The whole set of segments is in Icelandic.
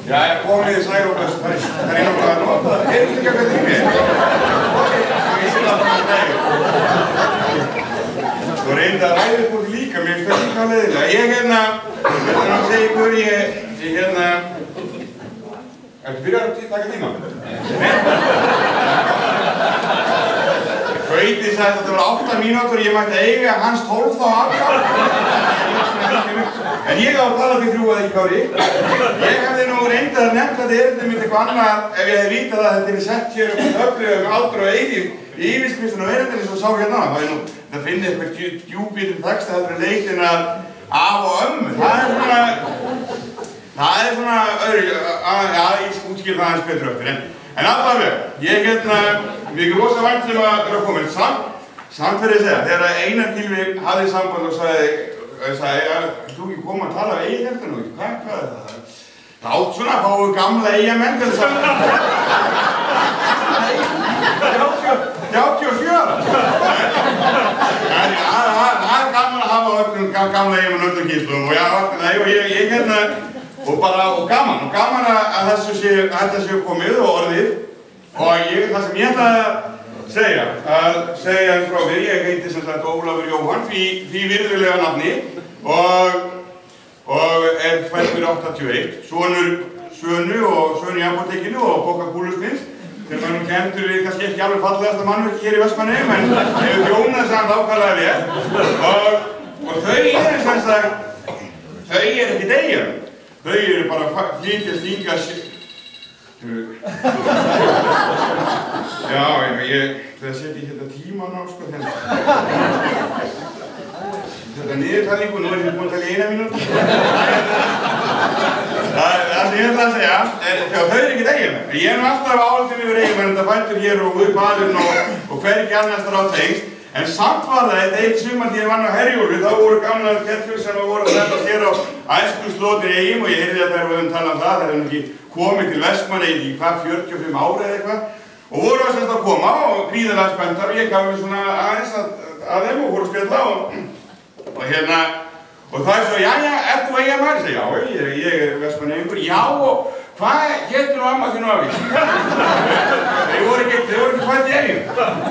Jæja, komið þið sæl og blessu, það er einhverja að nota það, heyrðu ekki að hvað þið mér? Ég sé það bara dægur. Svo reyndi að ræða upp úr líka, mér finnst það líka leiðilega. Ég að segja ykkur, ertu byrjað að taka tíma? Gauti sagði að þetta var 8 mínútur, ég mætti eiga hans 12 þá afkvæm. En ég á að tala til 3 eða ekki Kári. Ég hefði nú reyndað að nefna þetta erindi mitt eitthvað annað ef ég hefði vitað að þetta er sett hér upp í höflu Aldur og Eilíf í yfirskriftunum og erindinni sem sá hérna. Það finnir eitthvað djúpítinn texta heldur en leitin að af og ömmu. Það er svona öðru, já, ég útskýr það aðeins betur eftir. En allavega, ég mikið rosa vænt sem að vera komin. Samt fyrir að segja, þegar Einar Gylfi hafði samband og sagði, þú ekki koma að tala af eiginefninu? Hvað er það? Það átt svona að fáu gamla eigamenn til þess að 37 ára. En það er gaman að hafa öllum gamla eigamenn öllum kynslum og og gaman að þessu sé komið og orðið og það sem ég ætla að segja eins frá mér, ég heiti sem sagt Ólafur Jóhann, því virðulega nafni og er fæddur 81, sonur Sönu og Sönu í apótekinu og Bokka Kúlusmins sem er nú kenndur við kannski ekki alveg fallegasta mannverki hér í Vestmannaeyjum en hefur þjónað samt ákaflega vel og þau sem sagt, þau ekkert eigin. Þau eru bara að flytja stinga Já, það setja hérna tíman á, sko, þetta niðurtalningu, nú ég búin að tala í 1 mínútu. Það sem ég ætla að segja, þau eru ekkert eiginmenn. Ég nú alltaf áhaldum yfir eiginmenn, þetta fættur hér og upp aðurinn og hvergi annars þar á tengst. En samt var það eitt sumar því ég vann á Herjólfi, þá voru gamlar kettlur sem voru að senda sér á æskuslóðir í Eyjum og ég heyrði að þær voru talað um það, þær hefðu ekki komið til Vestmannaeyja í hvað, 45 ára eða eitthvað og voru að semst að koma og gríðarlega spenntar og ég gaf mér svona aðeins að þeim og voru að spjalla og það er svo, jæja, ert þú Eyjamaður? Ég segi, já, ég er Vestmannaeyingur, já og hvað hétu nú amma þínu afi? Þeir voru ekki fædd í Eyjum.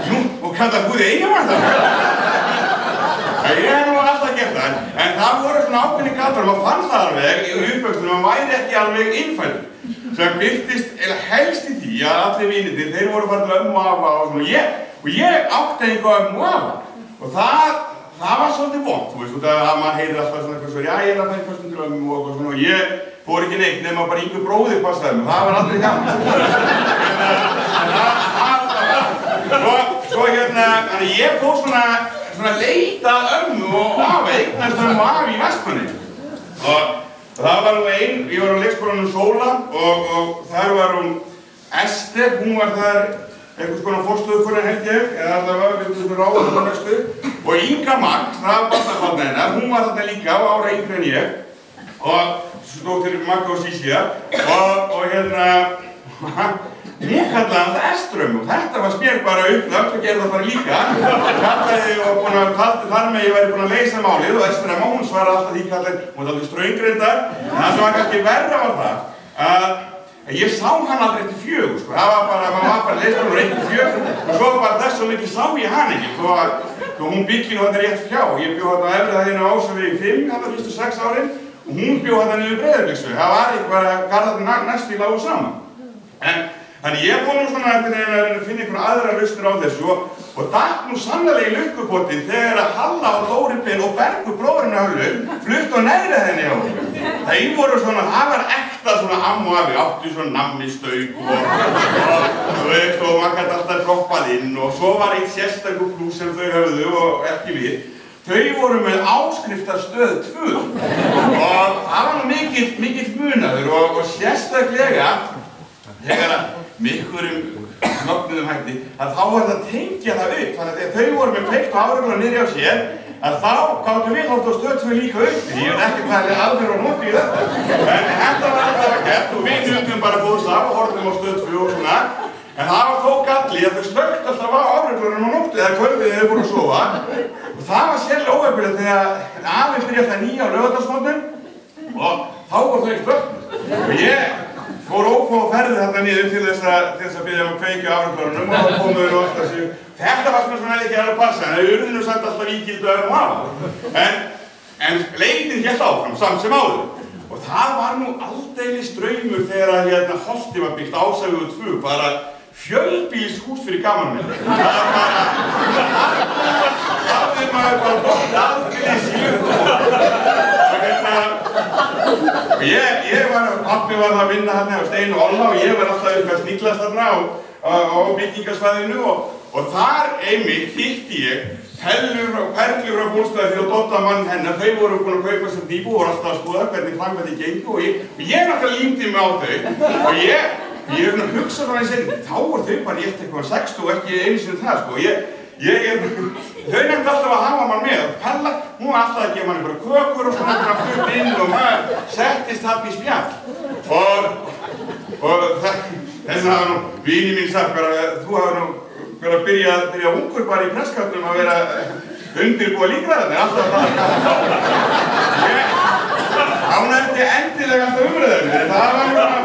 Jú, og kallar þú þig Eyjamaður það? Ég hef nú alltaf gert það, en það voru svona ákveðni gallar og maður fann það alveg í uppvöxtunum að maður væri ekki alveg innfæddur. Sem birtist helst í því að allir vinirnir, þeir voru farin til ömmu og afa og svona og ég átti eitthvað ömmu og afa og það var svolítið vont, þú veist, út af að maður heyrir alltaf svona eitthvað svona, já, ég er að fæða kostum til ömmu og eitthvað svona og ég fór ekki neitt nema bara einhver bróðir passaði mig, það var aldrei gaman. Svo þannig ég fór svona að leita ömmu og afa, eignast ömmu og afa í Vestmannaeyjum. Og það var nú ég var á leikskólanum Sóla og þar var hún Ester, hún var þar einhvers konar fórstöðukona held ég, eða allavega við þessum ráðum það næstu. Og Inga Magn, það var barnabarnið hennar, hún var þarna líka á ára yngri en ég. Og dóttir Magga og Sísía. Og hún kallaði það Eströmm og þetta var mér bara upplöft og gerði það bara líka. Kallaði og taldi þar með ég væri búin að leysa málið og Eströmm hún svaraði alltaf því kallaði, hún var alltaf straungrindar. En það sem var kannski verra var það að ég sá hann aldrei eftir 4, sko. Það var bara, maður var bara leystur og reyndir 4 og svo bara þess og mikið sá ég hann ekki. Þó hún byggin og þetta rétt hjá. Ég bjó þetta efrið það hérna á Ásavegi 5, þetta fyrstu 6 árin og hún bjó þetta niður Breiðabliksveg. Það var eitthvað að garðarnir næst í lágu saman. Þannig ég fór nú svona eftir að finna einhverja aðra lausnir á þessu og datt nú sannlega í lukkupottin þegar að Halla og Dóri Ben og Bergur bróðurinn Höllu flutt á neðri henni á okkur. Það voru svona, það var ekta svona amma og afi, áttu svona nammistauk og maður gæti alltaf droppað inn og svo var eitt sérstakur plús sem þau höfðu og ekki við. Þau voru með áskriftarstöð 2 og það var nú mikill munaður og sérstaklega þegar að mikkurum knopnuðum hætti að þá var það að tengja það upp þannig að þau voru með kveikt og afreglunar niðri á sér að þá gáttum við oft á stöð 2 líka upp ég veit ekki hvað er aðferð og noti í þetta en þetta var alltaf að gert og við nutum bara bóðslag og horfum á stöð 2 og svona en það var þó galli að þau slögt alltaf á afreglunum á nóttu eða kvöldið þegar þau voru að sofa og það var sérlega óhefnilegt þegar afinn byrjaði alltaf 9 á laugardagsmorgun og þá voru þau ekki slögt og fór ófá ferði þarna niður til þess að biðja að kveikja afröndlarunum og þá komuðu nú alltaf sér. Þetta var svona ekki að passa, en það urðu nú samt alltaf ígildu að hafa. En leitin hélt áfram, samt sem áður. Og það var nú aldeilis draumur þegar að Holti var byggt Ásæfuðu 2, bara fjölbýlist hús fyrir gamanmenn. Það var bara, hafði maður bara bótt aldeilis í og ég var, pabbi var að vinna hérna á Stein og Olla og ég var alltaf eitthvað sníklast þarna á byggingarsvæðinu og þar einmitt hitti ég Perlur frá Bólstaði og Dodda mann hennar, þau voru búin að kaupa sem nýbú og voru alltaf að skoða hvernig framkvæmdin gengur og ég náttúrulega límdi mig á þau og ég er að hugsa frá því að þá voru þau bara rétt eitthvað 60 og ekki einu sinni það sko. Þau nefndi alltaf að hafa mann með og Perla, hún var alltaf að gefa manni bara kökur og svona að flutt inn og maður settist þarna í spjall og þess að hafa nú vini mín sagt bara þú hafa nú verið að byrja ungur bara í presskapnum að vera undirbúa líkræðarnir, alltaf það nefndi endilega alltaf umræðarnir, það var nú að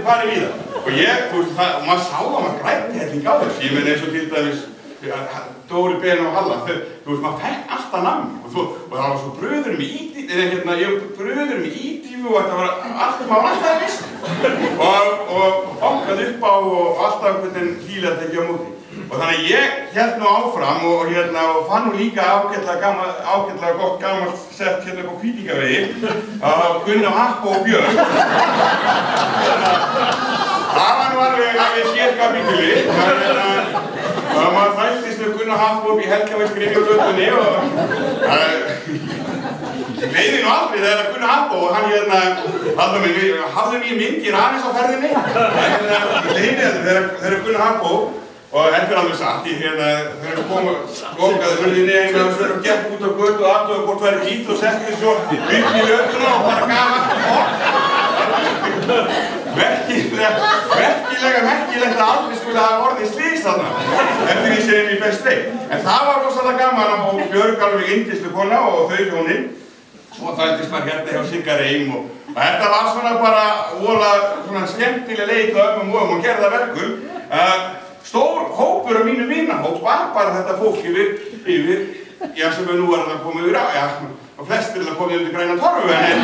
fara í það. Og þú veist, maður sá að maður grætti helling á þessu, ég meina eins og til dæmis Dóri, Ben og Halla, þú veist, maður fekk alltaf namn og það var svo bröðurum í ídífu og þetta var maður alltaf vist og bankað upp á og alltaf hvernig hlýlega tekið á móti. Og þannig að ég hélt nú áfram og fann nú líka ágætlega gott gamalt sett hérna upp á Hvítingavegi af Gunnar Happa og Björn. Það var nú alveg sérkapítuli. Maður þættist með Gunnar Happa upp í Helgavægsgryfju og göttunni og leiði nú aldrei þegar Gunnar Happa og hann hafði mér mynd í Ranis á ferðinni. Leiði þegar Gunnar Happa og þetta alveg satt í þegar við lokaði hurðinni einu og svo gekk út á götu og aftur hvort væri hít og setti svo upp í lötuna og bara gaf aftur merkilegt að aldrei skulle hafa orðið slys þarna eftir því sem ég best veit. En það var rosalega gaman og Björg alveg yndisleg kona og þau hjónin svo þættist maður hérna hjá Sigga Reim og þetta var svona bara voðalega skemmtileg leik á og gerði það verkum stór hópur af mínu vinahóp var bara þetta fólk yfir sem við nú erum að koma yfir og flestir er að koma yfir græna torfu en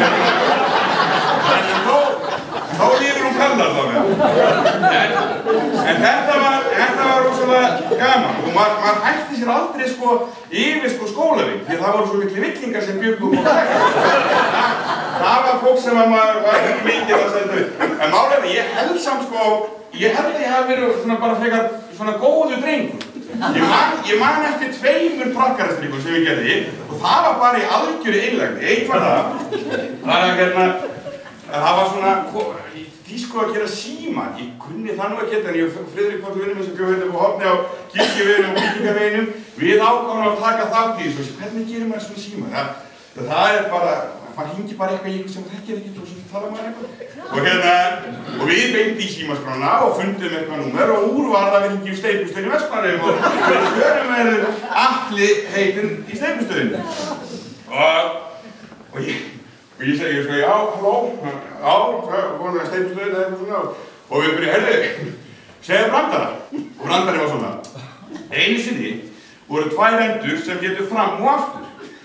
þó líður Perla en þetta var rosalega gaman og maður hætti sér aldrei yfir skólavinn því það voru svo miklu villingar sem bjöggu upp á það var fólk sem maður var ekki mikið að senda upp en málega ég held samt ég held að ég hafi verið bara frekar svona góðu drengur. Ég man eftir 2 prakkarastrikkum sem ég gerði og það var bara í algjöru einlægni. Eitt var það var svona tísku að gera síma. Ég kunni það nú ekki en ég og Friðrik Páll vinnum sem bjó hérna upp á horni á Kirkjuveginum og Víkingaveginum. Við ákváðum að taka þátt í þessu. Hvernig gerir maður svona síma? Það er bara maður hringir bara eitthvað í einhvern sem þekkir ekkert og svo talar maður eitthvað. Og við beint í símaskrána og fundum eitthvað númer og úr var það að við hringjum Steypustöðin í Vestmannaeyjum og við höfum verið Atli heitinn í Steypustöðinni. Og ég segi sko, já, halló, vorum við Steypustöðin eða eitthvað svona og við byrjum, heyrðu, segja brandara. Og brandari var svona, einu sinni voru 2 endur sem getur fram og aftur.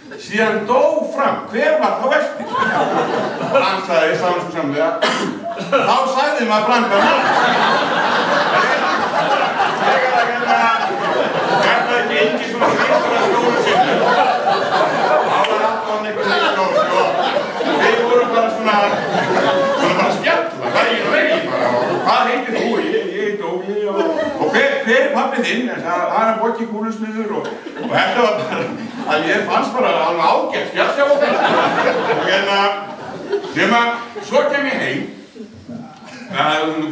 Síðan dó fram, hver var þá eftir? Hann sagði samsamlega, þá sagði maður brandara. Þetta ekki engin svona hristur að skóla sinni. Það var alltaf eitthvað neitt og við vorum bara svona bara spjalla, veginn bara. Hvað heitir þú? Ég Dóri og hver er pabbi þinn? Það er Boggi Kúlusmiður og þetta var bara að ég fannst bara alveg ágætt spjall hjá okkur. Nema, svo kem ég heim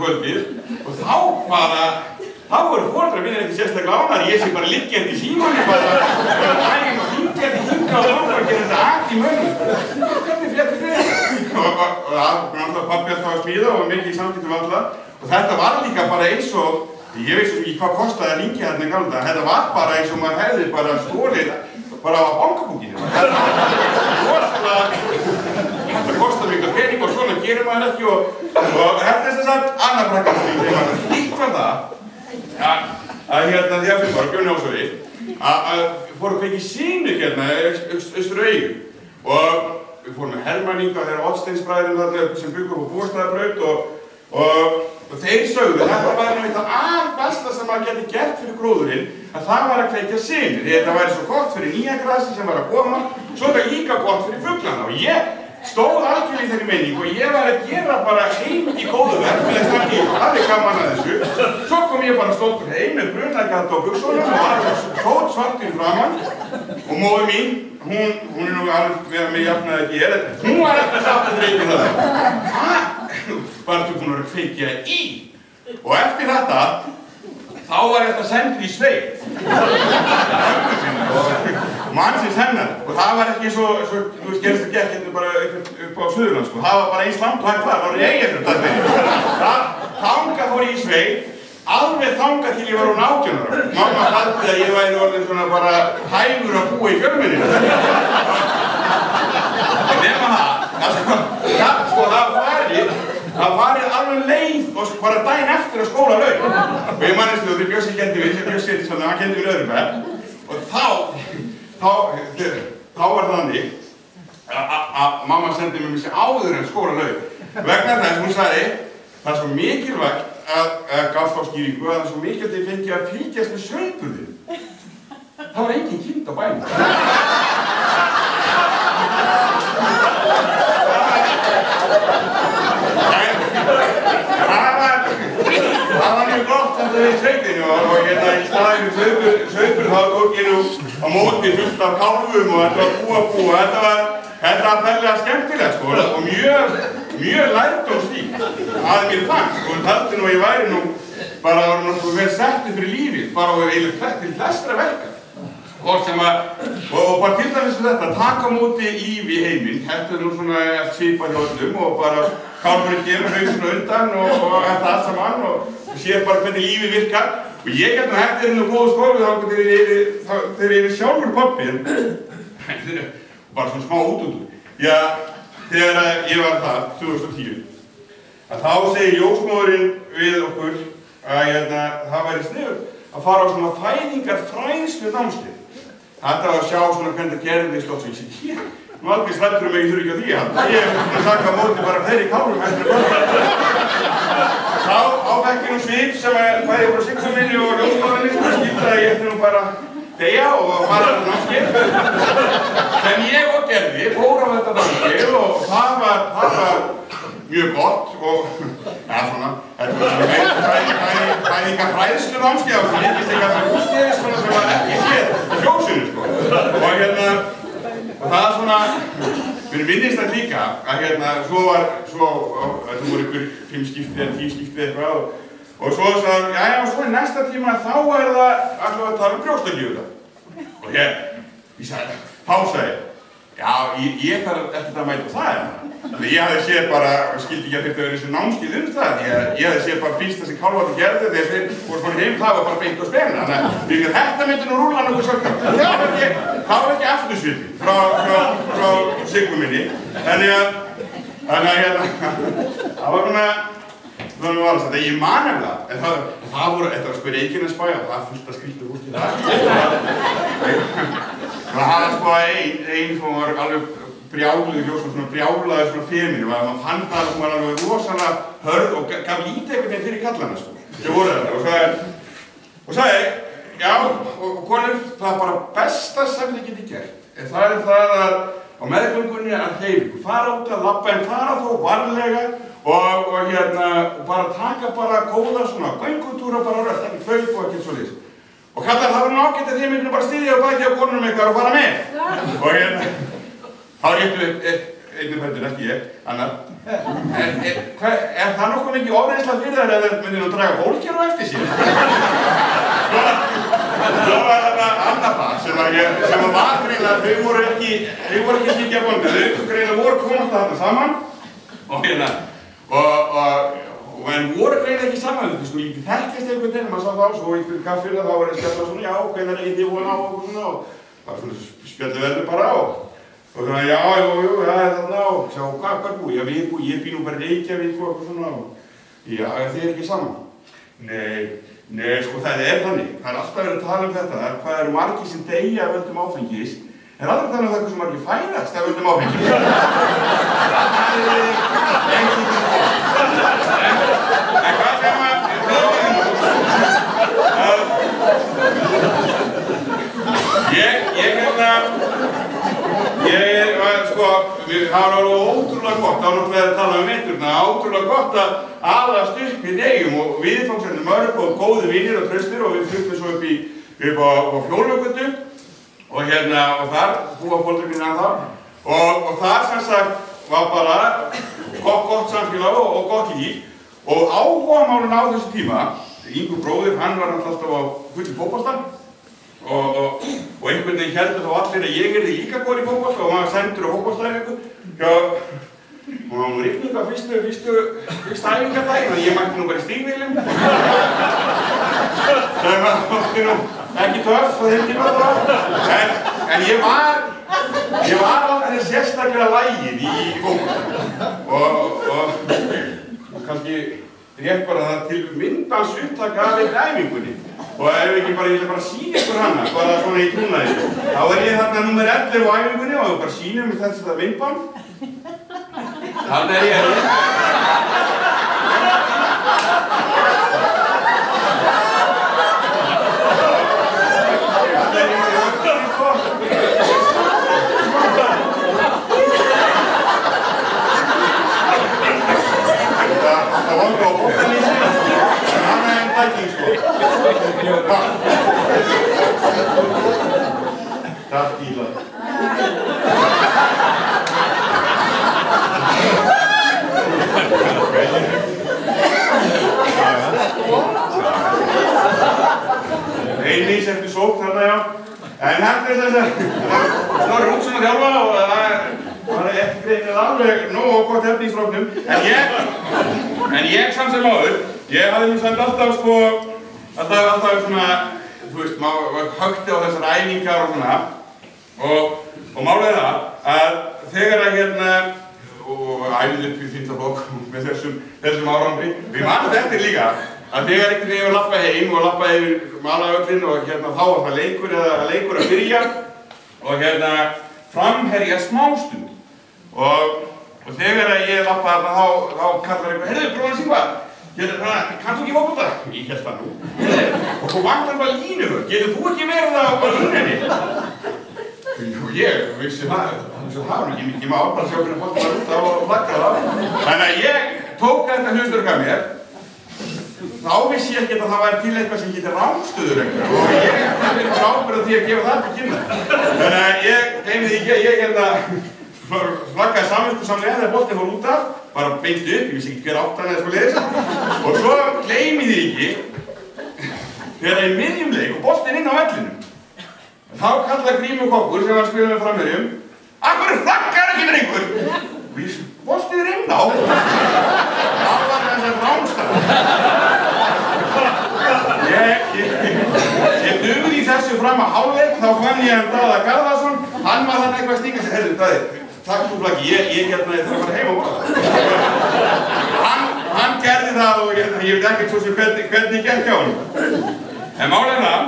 kvöldið og þá voru foreldrar mínir ekki sérstaklega ánægðir. Ég sé bara liggjandi í símanum daginn og hringjandi hingað og að gera þetta akt í mönnum. Hvernig fréttir þið? Og pabbi alltaf að smíða og mikið í samskiptum alltaf og þetta var líka bara eins og ég veist ekki hvað kostaði að hringja þarna í gamla daga. Þetta var bara eins og maður hefði bara stolið bara á bankabókinu. Þetta kostar mikla pening og svona gerir maður maður ekki og þetta þess að annar prakkarstík sem var líkt var það að því að fyrir bara Björn Jónsóri að fóru að kveiki sýnir austur augu og við fórum með hermanninga þegar Oddsteinsbræðurinn þarna sem byggur upp á Bústaðabraut og þeir sögðu þetta var það albesta sem maður geti gert fyrir gróðurinn að það var að kveikja sýnir því þetta væri svo gott fyrir nýja grasi sem var að koma svo er það líka gott fyrir fuglana og ég stóð algjörlega í þeirri meiningu og ég var að gera bara heim í góðu verk með þannig að það er gaman að þessu svo kom ég bara stoltur heim með brunagata og buxunum og var tótt svartur framan og móðir mín hún er nú alveg með jafnaði að gera hún var ekki satt að dreifja það varstu búin að kveikja í og eftir þetta þá var ég að senda í sveit og mannsins hennar og það var ekki svo þú veist, gerist það gekk hérna bara upp á Suðurland sko, það var bara eins langt og hægt það var í Eyjafjörð þangað fór ég í sveit alveg þangað til ég var úr 18 ára mamma haldi að ég væri orðin svona bara hægur að búa í fjölmenninu en nema það sko það farið alveg leið og bara daginn eftir að skóla lauk og ég mannist þú, þegar Bjössi kendi við sem Bjössi eitthvað svona, hann kendi við öðrum bekk og þá var það þannig að mamma sendi mér missi áður en skóla lauk vegna þess, hún sagði það er svo mikilvægt að gaf þá skýringu að það er svo mikilvægt að ég fengi að fylgjast með sauðburðinum það var engin kind á bænum það var mjög gott þetta við sveitinu og hérna í staðinu sauðburð þá tók ég nú á móti fullt af kálfum og þetta var búa þetta var ferlega skemmtilegt sko og mjög lærdómsríkt að mér fannst og taldi nú að ég væri nú bara vel settur fyrir lífið bara og eiginlega til flestra verka hvort sem að og bara til dæmis þetta taka móti lífi í heiminn þetta er nú svona svipað hjá öllum og bara kálfurinn kemur hausinn undan og þetta allt saman og sér bara hvernig lífið virkar og ég get nú hægt nú góðu skólu þá þegar ég er sjálfur pabbi bara svona smá útundur já, þegar ég var það 2010 að þá segir ljósmóðurinn við okkur að það væri sniðugt að fara á svona fæðingarfræðslu námskeið þetta var að sjá svona hvernig það gerðist og ég segi nú aldrei slættur mig, ég þurfi ekki að því ég hef búin að taka á móti bara fleiri kálfum þá fekk ég nú svip sem bæði voru sexuminni og ljósmóðurinn sem skildi að ég ætti nú bara deyja og fara á námskeið sem ég og gerði fór á þetta námskeið og það var mjög gott og ja svona þetta var svona fæðingarfræðslu námskeið og það líkist eitthvað sem húsgeði svona sem var ekki séð í fjósinu sko og það svona mér minnist það líka að svo þetta voru ykkur 5 skipti eða 10 skipti eitthvað og svo sagði já og svo í næsta tíma þá er það alltaf að tala brjóstakjöfuta og ég sagði pásaði já ég þarf eftir að mæta það þannig ég hafði séð bara skildi ekki að þetta verið þessu námskeið það ég hafði séð bara fyrst þessi kálfarnir gerði þegar þeir voru svona heim það var bara beint og spenna þannig að þetta myndi nú rúla nokkuð svolítið það var ekki aftursvipi frá Siggu minni þannig að það var svona þetta ég man það en það voru þetta var sko Reykjanesbæ og það fullt að skrýta út í það það hafði sko ein sem var alveg brjáluð svona brjálaður svona feminu maður fann það að hún var alveg rosalega hörð og gaf ítekun fyrir kallana sko sem voru þetta og sagði já og konur það er bara besta sem þið geti gert en það er það að á meðgöngunni að hreyfingu fara út að labba en fara þó varlega og bara taka bara góða svona göngutúra bara rölt ekki hlaup og ekkert svoleiðis og kallar það var nákvæmt að þið myndinu bara styðja á baki á konunum eitthvað og fara með og þá réttu einnig fættur ekki ég annar er það nokkuð mikið ofreynsla fyrir þær eða myndinu að draga fólkjör á eftir sér þá var þetta annað það sem var greinlega þau voru ekki mikið að bonga þau greinlega voru komast að þetta saman og en voru greinlega ekki saman þú þekkist einhvern veginn maður sá þá svo einhvern kaffir þá var ég skella svona já hvenær eigin þið von á og svona og það var svona spjallu verður bara á Og þannig, já, það þarna og sjá, hvað búi? Já, ég bý nú bara Reykjavík og eitthvað svona og já, þið ekki saman. Nei, sko, það þannig. Það alltaf verið að tala þetta, hvað eru margir sem deyja af völdum áfengis, en aldrei tala það hversu margir fæðast af völdum áfengis. En hvað sem það var alveg ótrúlega gott, þá náttúrulega að tala veturna, ótrúlega gott að alast upp í Eyjum og viðfangsefni mörg og góði vinir og traustir og við fluttum svo upp á Fjólugötu og þar búa foreldrar mínir ennþá og þar sem sagt var bara gott samfélag og gott líf og áhugamálin á þessu tíma, Ingu bróðir, hann var alltaf á fullu fótbolta og einhvern veginn heldur þá allir að ég yrði líka góður í fótbolta og maður sendur á fótboltaæfingu og það var rigning á fyrsta æfingardaginn og ég mætti nú bara í stígvélum það var ekki töff á þeim tíma en ég var aldrei sérstaklega laginn í fótbolta og kannski rétt bara það til myndbandsupptaka af einn æfingunni og ef ekki bara, ég ætla bara að sýna ykkur hana, bara svona í trúnaði. Þá ég þarna númer 11 á æfingunni og bara sýna mér þetta myndband. Þarna ég Það var á bóttanlýsi, en hann einn tækning sko. Takk Íla. Einís eftir sókn þarna já. En þetta það var Rúksson að þjálfa og það var ekki greinir alveg nógu gott efni í stróknum. En ég samt sem áður, ég hafði mér samt alltaf sko, alltaf svona, þú veist, maður högti á þessar æfingar og svona og málið það að þegar að og æfið upp í 5. flokk með þessum árangri, við manum eftir líka að þegar einhvern veginn var lappað heim og lappað yfir malavöllin og þá var það leikur að byrja og framherja smástund og þegar að ég lappaði þarna þá kallar eitthvað, heyrðu, bróðan Sigvar, kanntu ekki fótbolta? Ég held það nú. Og þú vantar bara línu, getur þú ekki verið á línunni? Og ég vissi það var ekki mikið mál, bara sjá hvernig fótbolta út á og flagga það. Þannig að ég tók þetta hlutverk af mér. Þá vissi ég ekki að það væri til eitthvað sem heitir rángstöður eitthvað og ég hefði bara ábyrgð á því að gefa það til kynna. Þannig að ég gleymi því ég flaggaði samviskusamlega þegar boltinn fór út af, bara beint upp, ég vissi ekki hver áttan eða svoleiðis. Og svo gleymi því ekki þegar það í miðjum leik og boltinn inn á vellinum. Þá kallaði Grímur kokkur sem var að spila með framherjum, af hverju flaggar ekki drengur? Og ég boltinn inn á. Það var þessar rángstæðar. Ég dugði í þessu fram að hálfleik, þá fann ég hann Daða Garðarsson, hann var þarna eitthvað að stinga sig, heyrðu Daði, takk þú flaggi, ég þarf að fara heim og borða. Hann gerði það og ég veit ekkert svo sem hvernig gekk hjá hann. En málið það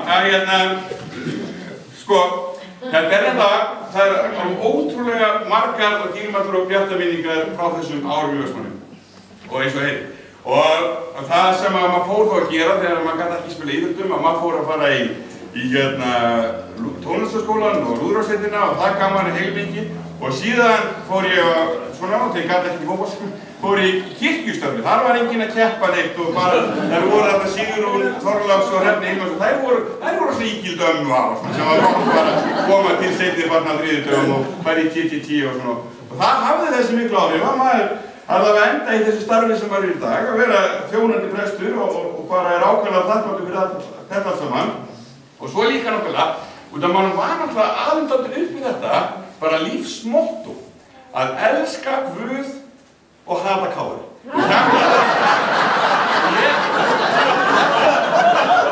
að sko, það er ótrúlega margar og dýrmætar og bjartaminningar frá þessum árum í Vestmannum og eins og heyri. Og það sem maður fór þá að gera þegar maður gæti ekki spila íþróttum að maður fór að fara í tónlistarskólann og lúðrasveitina og það gaf manni heilmikið og síðan fór ég svona, þegar ég gæti ekki í fótbolta, fór ég í kirkjustarfi. Þar var enginn að keppa neitt og bara þær voru þarna Sigurún, Þorláks og Hrefni Hilmars og þær voru svona ígildömmu af sem var bara koma til seinni barna á þriðjudögum og færi í 10 og svona. Og það hafði þessi miklu áhrif að maður að enda í þessu starfi sem maður er í dag, að vera þjónandi prestur og bara ákveðlega þakklátur fyrir þetta allt saman. Og svo líka náttúrulega, út af maður var náttúrulega aðeindáttur upp í þetta, bara lífsmotto, að elska Guð og hata káir.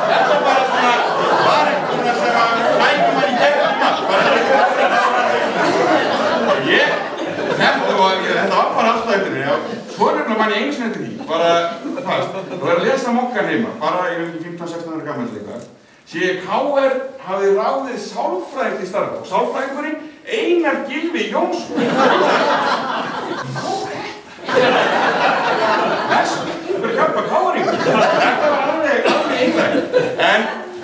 Þetta bara svona, var eitthvað sem að hlægum mann í gegnum allt, bara eitthvað man ég einu sinni eftir því, bara það, og að lesa mokkan heima, bara ég veit ekki 15-16 ára gammal eitthvað, sé KR hafði ráðið sálfræðing til starfa og sálfræðingurinn Einar Gylfi Jónsson. Þessu, það verður hjálpa KR-ingur. Þetta var alveg einhverjum.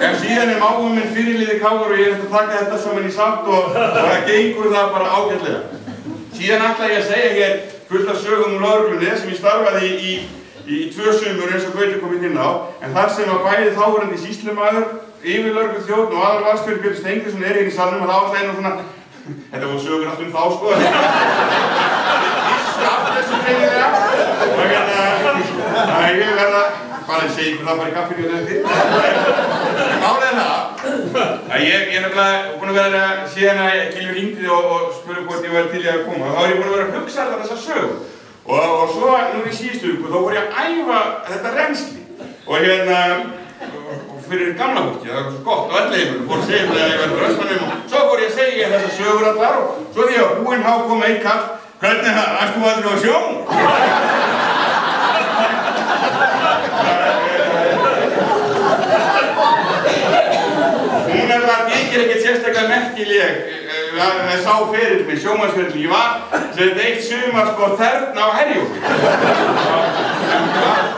En síðan mágum minn fyrirliði KR og ég að taka þetta saman í sátt og það gengur það bara ágætlega. Síðan ætla ég að segja hér fullt af sögum lögreglunni sem ég starfaði í 2 sumur eins og Gauti kom inn á, en þar sem að bæði þáverandi sýslumaður, yfirlögregluþjónn og aðalvarðstjóri Björn Steingrímsson hérna í salnum og það ástæðin og svona, þetta voru sögur allt þá sko, vissu af þessu greinilega og ég verða, bara að segja ykkur það bara í kaffinu og nefndi. Málið það að ég er nefnilega búinn að vera síðan að Gylfi hringdi og spurði hvort ég væri til í að koma og þá er ég búinn að vera að hugsa alltaf þessa sögu og svo nú í síðustu viku þá voru ég að æfa þetta reynsli og fyrir gamla fólki, það var svo gott og elleifur fór að segja það að ég verði röstanum og svo fór ég að segja þessa sögur allar og svo því að búinn há kom einn kall hvernig það, varst þú aldrei á sjón? Hún þykir ekkert sérstaklega merkileg sá ferill minn, sjómannsferill. Ég var sem eitt sumar sko þerna á Herjólfi.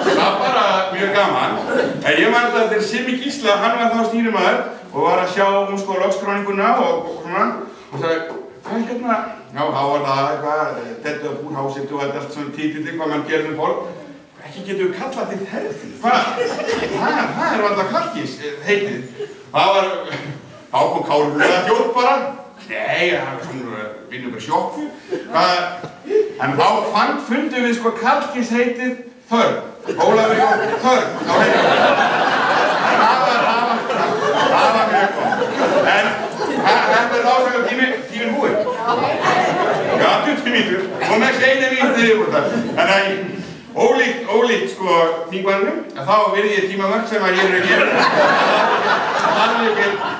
Það var bara mjög gaman. En ég man alltaf þegar Simmi Gísla, hann var þá stýrimaður og var að sjá sko lögskráningunna og svona og sagði, hvað hérna? Já, þá var það eitthvað, þetta búrhásitt og þetta allt svona títilli, hvað mann gerir með fólk. Ekki getum við kallað til herði. Hvað? Það er alltaf Karkís heitið. Það var ákom Kárlega þjótt bara. Nei, það var svona vinnum með sjokku. En þá fundum við sko Karkís heitið Þörn. Ólafur Jón Þörn á heitið. Það var mjög gott. En þetta er ásaka tíminn búinn. Já, 20 mínútur. Og með einu mínúti yfirbúrtar. Ólíkt sko þingmannum, þá virði ég tímamörk sem að ég er að gera.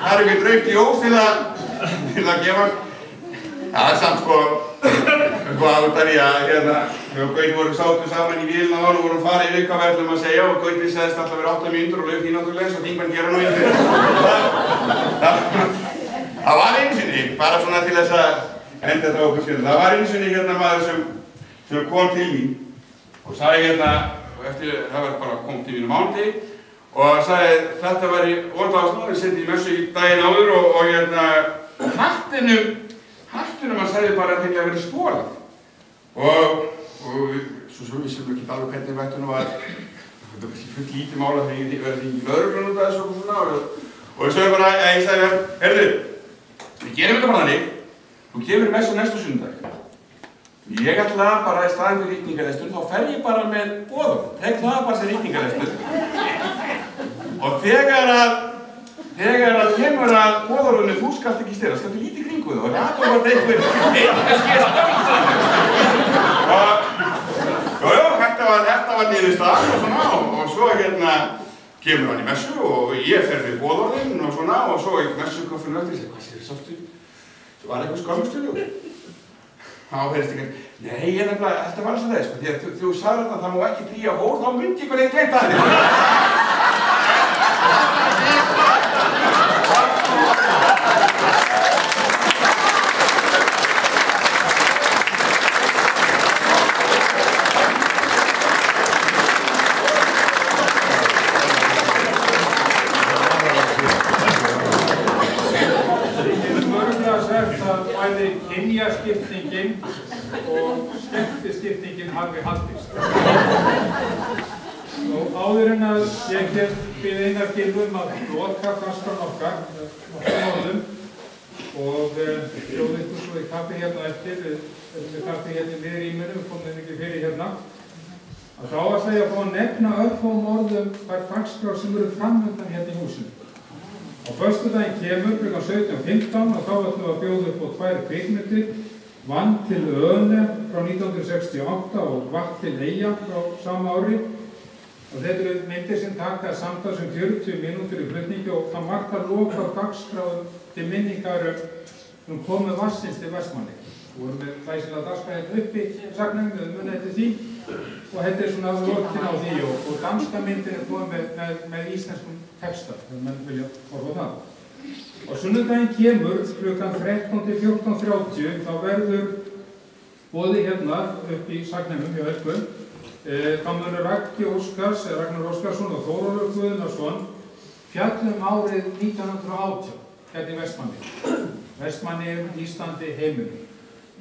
Það er ekki draugt í ós til að gefa. Það er samt sko, áttar ég að hérna, Gauti voru sátu saman í vélina og vorum farið yfir hvað við ætlum að segja og Gauti segðist alltaf verið 8 mínútur og lauk því náttúrulega svo þingmann gera nú yfir. Það var einu sinni, bara svona til þess að enda þetta okkur skilja. Það var einu sinni hérna maður sem kom til mín og sagði hérna, það var bara kom til mínu mánuði og sagði þetta var í orðlagsnúr, ég setti í messu í daginn áður og hérna hattinum hann sagði bara að þetta verið stólað og svo vissum við ekki alveg hvernig vettunum var þetta var kannski full lítið mála þegar ég verði í lögreglun út af þessu og svona og ég sagði bara, ég sagði herðu, við gerum þetta bara þannig þú kemur messu næstu sunnudag ég ætla bara í staðinn fyrir rýtningarlestur, þá fer ég bara með boðum. Tek það bara sem rýtningarlestur. Og þegar að kemur að boðorðunni, þú skalt ekki stela, skaltu lítið kringu það. Og það var bara eitthvað skeitt þetta var niðurstaðan og svona og svo hérna kemur hann í messu og ég fer við boðorðin og svona og svo í messukoffinu eftir, ég segi, hvað sér þið sástu? Það var eitthvað skömmustulegur. Þá heyrðist ekki, nei, ég nefnilega, þetta var alls að það, sko, því að þú sagði þetta, það má ekki dríja hól, þá myndi ég hvernig ég gleymt það þér. Kynjaskiptingin og skemmtiskiptingin hafi haldist. Og áður en að ég bið Einar Gylfa að loka dagskrán okkar orðum og bjóða ykkur svo í kaffi hérna eftir, við erum með kaffi hérna við rýminu, við komum ekki fyrir hérna. Að þá að segja að fá að nefna örfáum orðum hver dagskrár sem eru framöndan hérna í húsinu. Á föstudaginn kemur kl. 17:15 og þá ætlum við að bjóða upp á 2 kvikmyndir, Vann til Öne frá 1968 og Vatn til Eyja frá sama ári. Og þetta eru myndir sem taka samtals 40 mínútur í flutningi og það markar loka dagskrár til minningar komið vatnsins til Vestmannaeyja. vorum með hlæsilega dagskrá hérna uppi Sagnheimum, við munum eftir því og þetta svona lokin á því og danska myndin komið með íslenskum texta, þegar menn vilja horfa á það. Og sunnudaginn kemur klukkan 13 til 14:30, þá verður boðið hérna upp í Sagnheimum hjá Hörpu. Þá munur Ragnar Óskarsson og Þórólfur Guðnason fjallum árið 1918 hérna í Vestmanni, Íslandi, heiminum.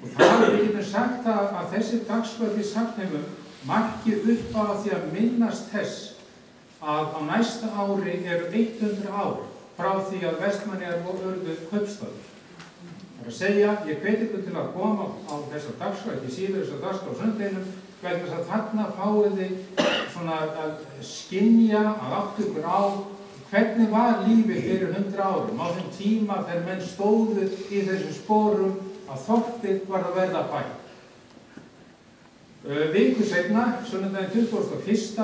Og það við getum sagt að þessi dagskrá í Sagnheimum marki upp á því að minnast þess að á næsta ári eru 100 ár frá því að Vestmannaeyjar urðu kaupstaður. Það er að segja, ég hvet ykkur til að koma á þessa dagskrá, ekki síður þessa dagskrá á sunnudeginum, vegna þess að þarna fáið þið svona að skynja, að átta ykkur á hvernig var lífið fyrir 100 árum, á þeim tíma þegar menn stóðu í þessu sporum að þorpið var að verða bæ. Viku seinna, sunnudaginn 21.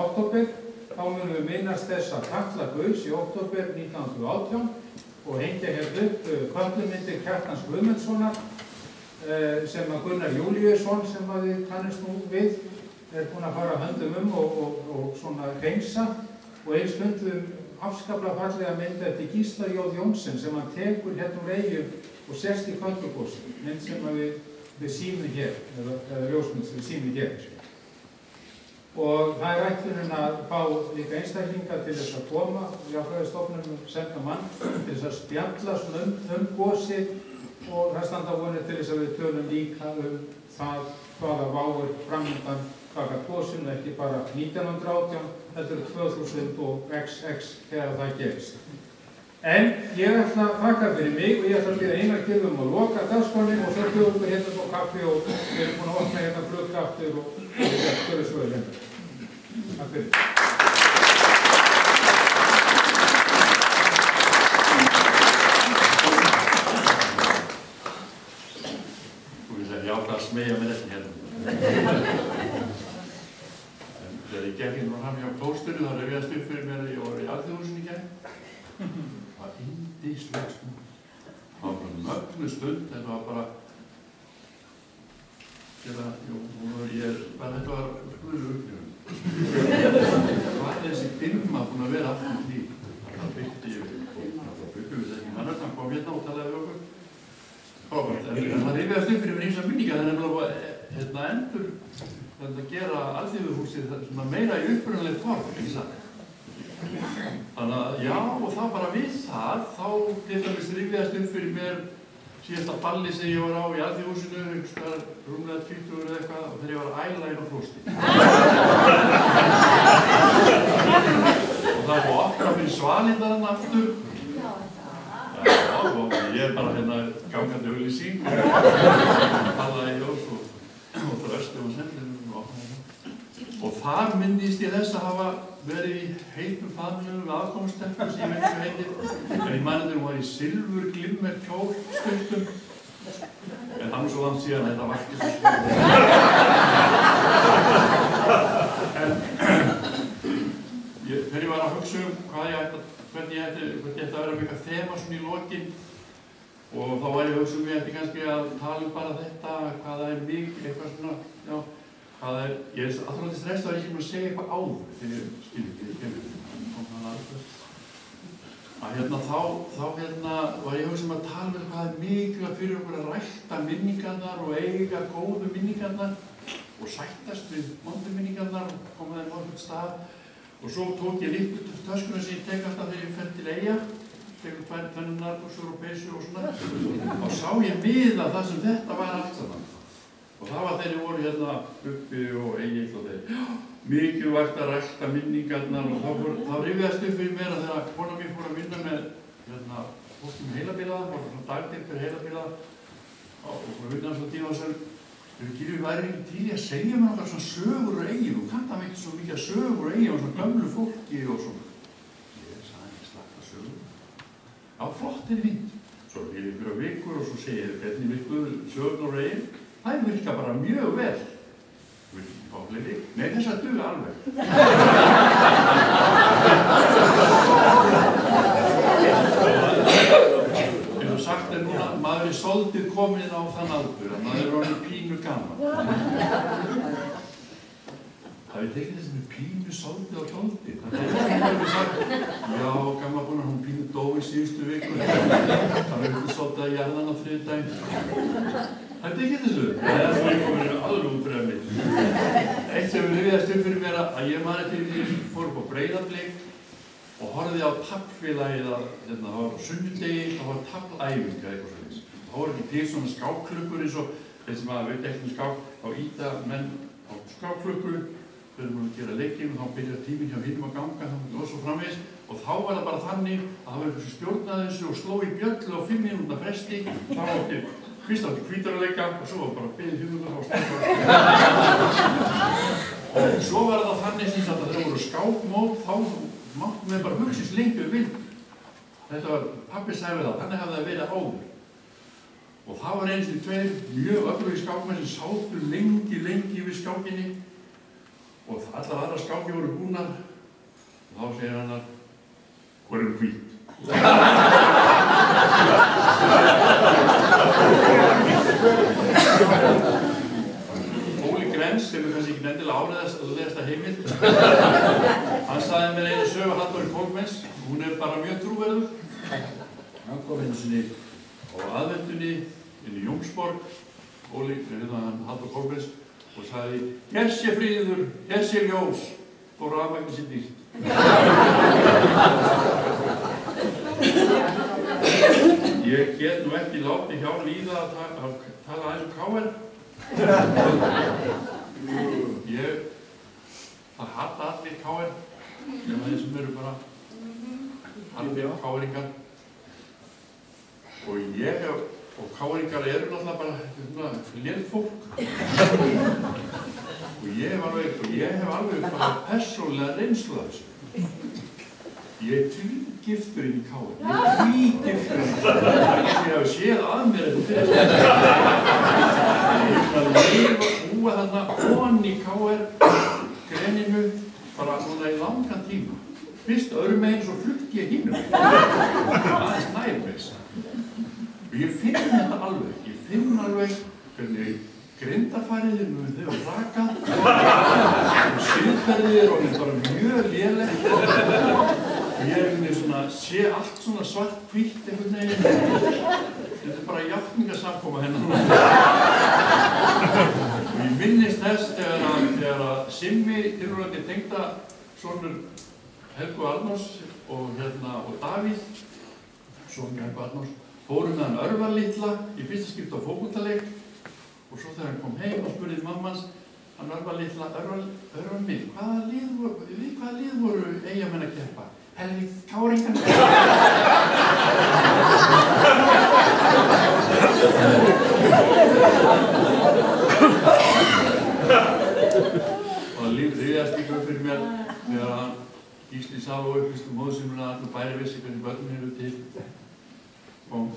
október, þá munum við minnast þess að Katla Gauss í október 1918 og hengja hérna upp köllumyndir Kjartans Guðmundssonar sem að Gunnar Júlíusson, sem að þið kannist nú við, búinn að fara höndum og svona hreinsa og eins fundum afskaplega fallega mynd eftir Gísla J. Jónsson sem hann tekur hérna úr Eyjum og sest í Kötlugosið, mynd sem að við sýnum hér, eða ljósmynd sem við sýnum hér. Og það er ætlunin að fá líka einstaklinga til þess að koma, Jarðfræðistofnun senda mann til þess að spjalla svona gosið og það standa vonir til þess að við tölum líka það hvaða váir framöndan gagnvart gosinu, ekki bara 1918, þetta er 2000 og XX þegar það gerist. En ég ætla að þakka fyrir mig og ég ætla að byrja Einar Gylfum að loka dagskránni og svo bjóðum við hérna á kaffi og við erum búin að opna hérna glugga aftur og við erum að spöru svo hérna. Takk fyrir. Þú veist að ég ákvað að smegja mér eftir hérna. Þegar ég gekk inn frá hann hjá klósturinn þá rifjaðist upp fyrir mér að ég var í Alþjóðhúsinu í gær. Það var yndisleg stund. Það var bara mögnuð stund, þetta var bara þetta var skurður upplifun. Hvað er þessi dimma búin að vera aftur í líf? Það byrti ég við þessi mannur, hann kom hérna og talaði við okkur. En það rifjaðist upp fyrir mér eins og minninga, þannig að þetta endur að gera Alþjóðhúsið meira í upprunalegt form, ekki satt? Þannig að já, og það bara við það, þá til dæmis rifjaðist upp fyrir mér síðasta balli sem ég var á í Alþjóðhúsinu, einhverstaðar rúmlega 20 eða eitthvað, og þegar ég var að æla inn á klósti. Og það var opna fyrir svalindarinn aftur. Já, og ég bara hérna gangandi auglýsing, talaði í ós og þröstum og sendlum og opnaði það. Og þar myndist ég þess að hafa verið í heitum faðmlunum við aðkomstelpur sem ég veit hvað heitir. En í mannendur var í silfur glimmer kjól stundum. En það var svo langt síðan að þetta var ekki svo En þegar ég var að hugsa hvernig ég ætti að vera mikið þema svona í lokin og þá var ég að hugsa ég ætti kannski að tala bara þetta, hvað það er mikið, eitthvað svona, já. Ég er alltaf stressað að ég ekki að segja eitthvað áður þegar ég kemur. Þá var ég að hugsa að tala með hvað er mikilvægt fyrir okkur að rækta minningarnar og eiga góðu minningarnar og sættast við vondu minningarnar og koma þeim á einhvern stað. Og svo tók ég líkt töskuna sem ég tek alltaf þegar ég fer til Eyja, tekur tvær tennunarbuxur og peysu og svona. Og sá ég miða það sem þetta var allt saman. Og það var þegar ég voru hérna uppi og Egill og þeir. Mikilvægt að rækta minningarnar og þá rifjaðist upp fyrir mér að þegar kona mín fór að vinna með fólki með heilabilaða, var svona dagdeild fyrir heilabilaða og fór að vinna svona tíma og sér Gylfi væri ekki til í að segja mér nokkar svona sögur úr Eyjum og kannta mig ekki svo mikið sögur úr Eyjum og svona gömlu fólki og svona. Ég sagði ekki slagta sögur. Já, flott er fínt. Svo ég ykkur vikur og svo segir ég hvernig virkuðu sögur úr Eyjum. Það virka bara mjög vel. Þú vilt ekki fá fleiri? Nei, þess að duga alveg. Eins og sagt er núna, maður væri soldið komin á þann aldur að maður orðið pínu gaman. Það við tekið þessi með pínu soldið og soldið. Það hefur sagt, já, gamla konar, hún pínu dó í síðustu viku. Það verður soldið að jarðan á þriðjudaginn. Það hefur tekið þessu. Það er svo komin alveg útbremið. Eitt sem rifjaðist upp fyrir mér að ég man eftir því fór upp á Breiðablik og horfði á taflfélagið að það var á sunnudegi, það var taflæfinga eitthvað svoleiðis. Það voru ekki til svona skákklukkur eins og þeir sem að veit ekki skák, þá íta menn á skákklukku, þau eru búin að gera leikinn og þá byrjar tíminn hjá hinum að ganga og svo framvegis og þá var það bara þannig að það var eitthvað sem stjórnaði þessu og sló í bjöllu á 5 mínútna fresti, þá átti fyrst átti hvítarleika og svo var bara beðið 5 mínútur á skákklukku. Og svo var það þannig sem að þeir voru skákmót, þá máttum við bara hugsa svo lengi við vildum. Þetta var, pabbi sagði við það, þannig hafði það verið áður. Og það var eins og 2 mjög öflugir skákmenn sem sátu lengi yfir skákinni og allar aðrar skáki voru búnar og þá segir hann að hvor eru hvít? Grens, sem kannski ekki nefnilega áriðast að lesast að heimild. Hann sagði mér einu sögu Halldóri Kolbens, hún bara mjög trúverður. Hann kom einu sinni á aðvendunni inn í Jónsborg, Halldór Kolbens, og sagði hér sé friður, hér sé ljós, og rafmagn sé dýrt. Ég get nú ekki látið hjá líða að tala aðeins KR. Það hata allir KR nema þeir sem eru bara allir KR-ingar og KR-ingar eru náttúrulega bara léttfólk og ég hef alveg bara persónulega reynslu af þessu. Ég er tvígiftur inn í KR. Ég er tvígiftur inn í KR. Ég hef séð að mér þetta. Ég er að lifa og búa þarna ofan í KR-greninu bara núna í langan tíma. Fyrst öðrum meginn svo flutti ég hinum. Aðeins nær með þess. Og ég finn þetta alveg. Ég finn alveg hvernig grindafæriðinu þau var rakað og siðferðið er orðið bara mjög lélegt. Ég sé allt svona svart hvítt einhvern veginn. Þetta bara játningasamkoma hennar. Og ég minnist þess þegar að Simmi, tilrúðandi tengdasonur Helgu Arnórs og Davíð, sonur Helgu Arnórs, fóru með hann Örvar litla í fyrsta skipti á fótboltaleik og svo þegar hann kom heim og spurði mammans, hann Örvar litla, Örvar minn, við hvaða lið voru Eyjamenn að keppa? Helvíð KR-ingar. Og það rifjaðist líka upp fyrir mér þegar hann Gísli sá og upplýst móðsynuna að allur bæri vissi hvernig börnin eru til. Og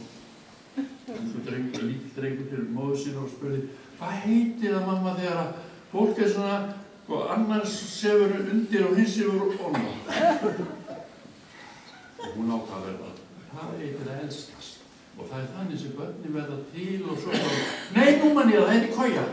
lítill drengur til móðsyna og spurði hvað heitir það mamma þegar að fólk er svona annars sefur undir og hins sefur ofan? Og hún ákvað að verða, það heitir að elskast. Og það er þannig sem börnin verða til og svo nei, nú man ég að það heitir koja.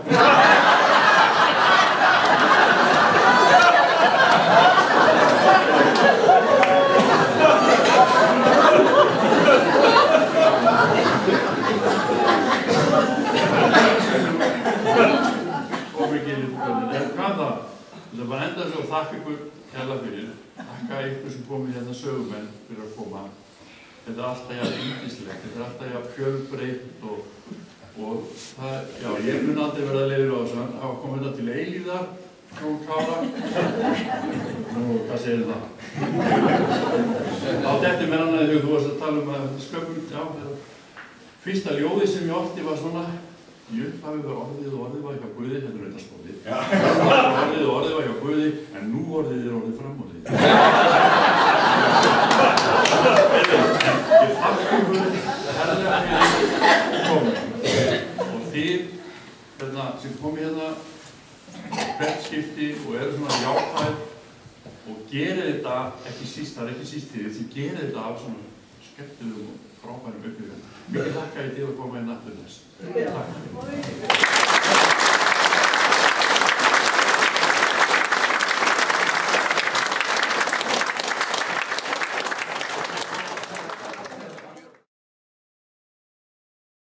Það bara enda svo að þakka ykkur kærlega fyrir. Þakka ykkur sem komið hérna sögumenn fyrir að koma. Þetta er alltaf jafn yndislegt, þetta er alltaf jafn fjölbreytt og það, já, ég mun aldrei verða leiður á þessu. Það var komið þetta til eilífðar, Jón Kára. Nú, hvað segir það? Á þetta mér annað þegar þú varst að tala að sköpun, já, fyrsta ljóðið sem ég orti var svona í upphafi var orðið og orðið var hjá Guði, þetta er reyndarskólið. Orðið og orðið var hjá Guði, en nú orðið er orðið framorðið. Ég þakka Guði herrlega fyrir komið. Og þið sem komið hérna hvert skipti og eru svona jákvæð og gerið þetta ekki síst, það er ekki síst þið gerir þetta af svona skemmtilegum frábærum upplifun. Mikið þakka ég til að koma inn aftur næst. Takk.